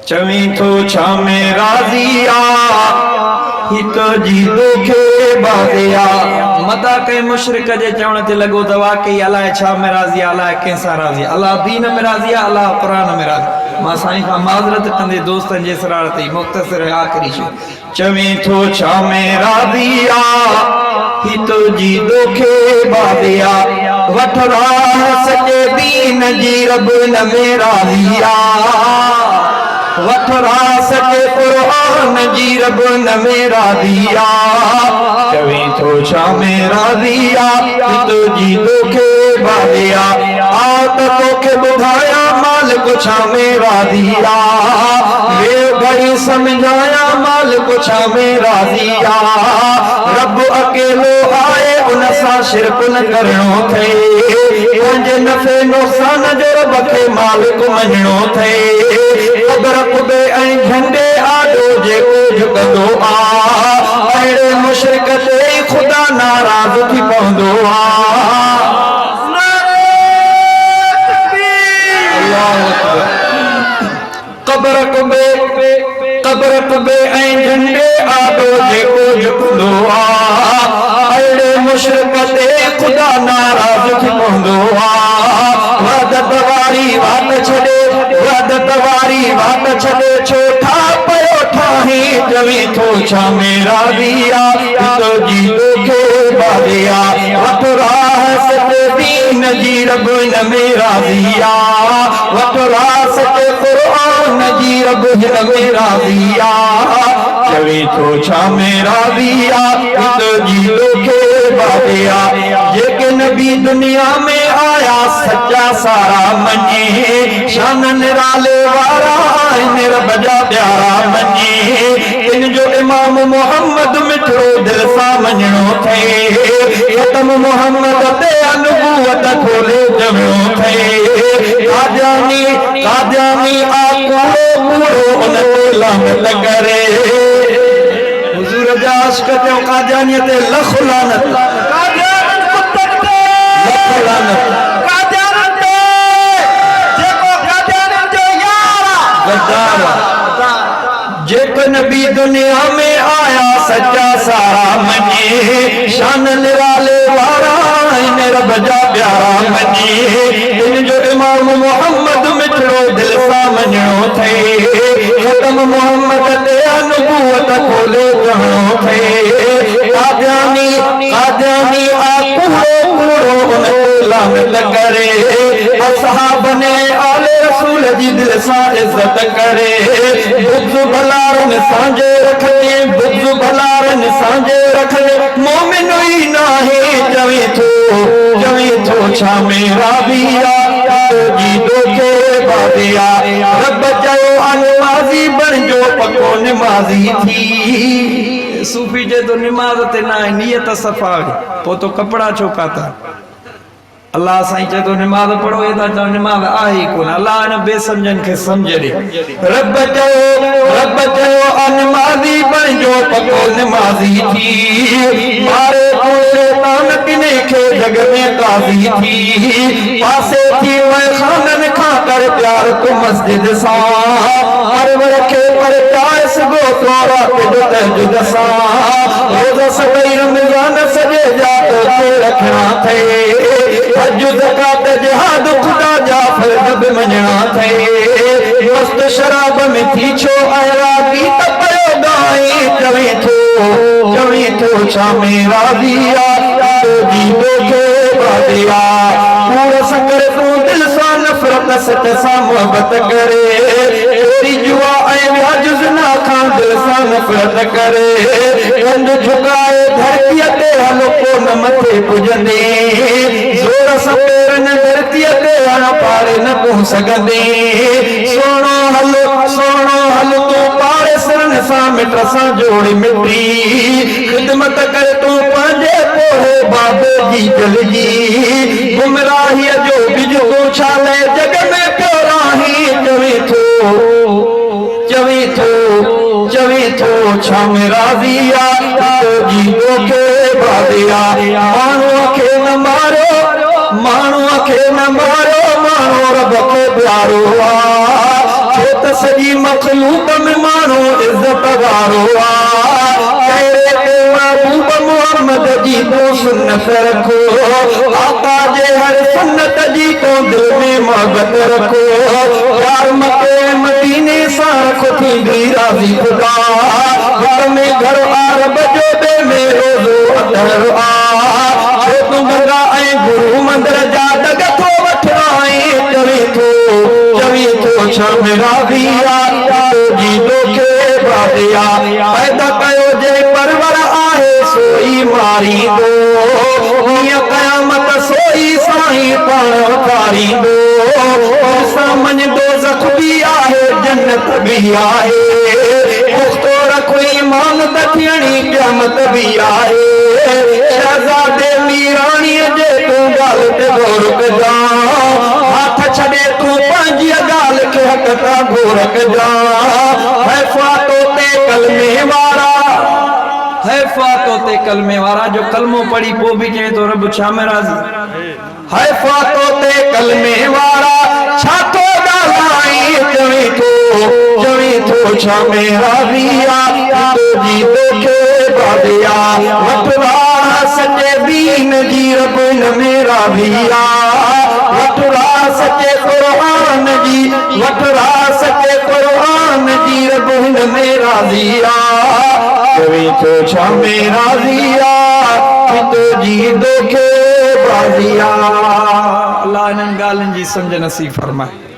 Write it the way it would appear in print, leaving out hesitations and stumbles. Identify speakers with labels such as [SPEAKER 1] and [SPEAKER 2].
[SPEAKER 1] चवी तो छा में राज़िया हित जी दोखे बाज़िया मता कई मुशरिक जे चवण ते लगो त वाकई अलाए छा में राज़िया अलाए कंहिंसां राज़िया अल्लाह दीन में राज़िया अल्लाह क़ुरान में राज़िया मां साईं खां माज़रत कंदे दोस्तन जे सरारत ई मुख़्तसर आख़िरी शइ चवी तो छा में राज़िया हित जी दोखे बाज़िया वठ राह सॼे दीन जी रब न में राज़िया वठ रास के कुरान जी रब न मेरा दिया चवी तो छा मेरा दिया तो जी दोखे बालिया आत तोखे बुधाया मालिक छा मेरा दिया वे घड़ी समझाया मालिक छा मेरा दिया रब अकेलो आए उन सां शिरक न करणो थे पंहिंजे नफ़े नुक़सान जो रब खे मालिक मञणो थे क़बर कुबे ऐं झंडे आॾो जेको झुकंदो आ अहिड़े मुशरिक ते ख़ुदा नाराज़ थी पवंदो आ क़बर कुबे ऐं झंडे आॾो जेको झुकंदो आ अहिड़े मुशरिक ते ख़ुदा नाराज़ थी पवंदो आ वहदत वारी वात छॾे वहदत वारी वात छॾे छो ठा पियो ठाही चवी थो छा मेरा दिया तो जी दोखे बालिया वठ राह सॼे दीन जी रब न मेरा दिया वठ राह सॼे क़ुरान जी रब न मेरा दिया चवी थो छा मेरा दिया तो जी दोखे बालिया जेके नबी दुनिया में आया सच्चा सारा मञे शान निराले वारा आहिनि रब जा प्यारा मञे इन जो इमाम मोहम्मद मिठो दिल सां मञणो थे ख़तम मोहम्मद ते अनुबूवत खोले जमणो थे कादियानी आकूड़ो कूड़ो उन ते लानत करे हुजूर जा इश्क ते कादियानी ते लख लानत जेको नबी दुनिया में आया सच्चा सारा मञे शान निराले वारा आहिनि रब जा प्यारा मञे इन जो इमाम मोहम्मद मिठड़ो दिल सां मञणो थे ख़तम मोहम्मद ते अनुबूवत खोले चवणो थे कादियानी आकूड़ो कूड़ो उन ते लानत करे असहाब ने आले रसूल जी दिल सां इज़त करे बुज़ भलारन सांझे रखने बुज़ भलारन सांझे रखने मोमिन ई नाहे चवी थो छा मेरा दिया जी दोखे बादिया रब चयो नमाज़ी बणिजो पको नमाज़ी थी सूफी जे तो नमाज़ ते ना नियत सफ़ा पो तो कपड़ा छो पाता अल्लाह साईं चए तो नमाज़ पढ़ो ये ता नमाज़ आहे कोन अल्लाह न बेसमझन के समझ दे रब चयो नमाज़ी बणिजो पको नमाज़ी थी मारे को शैतान किने के जग में काज़ी थी पासे थी मैं खानन खा कर प्यार को मस्जिद सा परवर के पर चास गो तोरा के जो तहज्जुद सा रोज़ा सवेर रमज़ान सजे जात के रखना थे हज ज़कात जिहाद खुदा जा फर्ज़ बि मञणा थे मस्त शराब में थी छो अहिड़ा गीत पियो ॻाए चवे थो छा मेरा दिया जी दोखे बादिया पूरा संगर तूं दिल सां नफ़रत सच सां मोहबत करे तेरी जुआ ऐं व्याज ज़िना खां दिल सां नफ़रत करे कंध झुकाए धरतीअ ते हलो कोन मथे पुॼंदे ज़ोर सां पेरनि धरतीअ ते हण पारे न पहुं सघंदे सोणो हल तूं पारे सिरनि सां मिट सां जोड़ी मिटी ख़िदमत करे तूं पंहिंजे पोइ बाबे जी दिल जी गुमराहीअ जो बिज तूं छाले जग में पियो राही चवे थो छा मेरा दिया जी दोखे बादिया माण्हूअ खे न मारो माण्हू रब खे प्यारो आ छो त सॼी मखलूक में माण्हू इज़त वारो कहिड़े ते महबूब मोहम्मद जी तो सुन्नत रखो आका जे हर सुन्नत जी तो दिल में मोहब्बत रखो यार मके मदीने सां रखो थी राज़ी खुदा घर में घर आरब जो बे में रोज़ो अदर छो तूं गंगा ऐं गुरु मंदिर जा दग थो वठाए चवी थो छा मेरा भिया जी तोखे बादिया पैदा कयो जे परवर आहे सोई मारींदो हीअं क़यामत सोई साईं पाण उथारींदो सामन दोज़ख भी आहे जन्नत भी आहे पुख्तो रखो ईमान त थियणी क़यामत भी आहे शहज़ादे मीराणीअ जे तूं ॻाल्हि ते गौर कजां हाथ छॾे तूं पंहिंजी ॻाल्हि खे हक़ तां घोर कजां हैफ़ातो ते कलमे वारा जो कलमो पढ़ी पोइ बि चए थो रब छा में राज़ी हैफ़ातो ते कलमे वारा छा थो ॻाल्हाई चवी थो छा में राज़ी जी तोखे बादिया वठरा सचे दीन जी रब न मेरा भिया वठरा सचे क़ुरान जी वठरा सचे क़ुरान जी रब न मेरा भिया चवी थो छा में राज़िया जी तोखे बादिया अल्लाह इन्हनि ॻाल्हियुनि जी सम्झ नसीब फरमाए।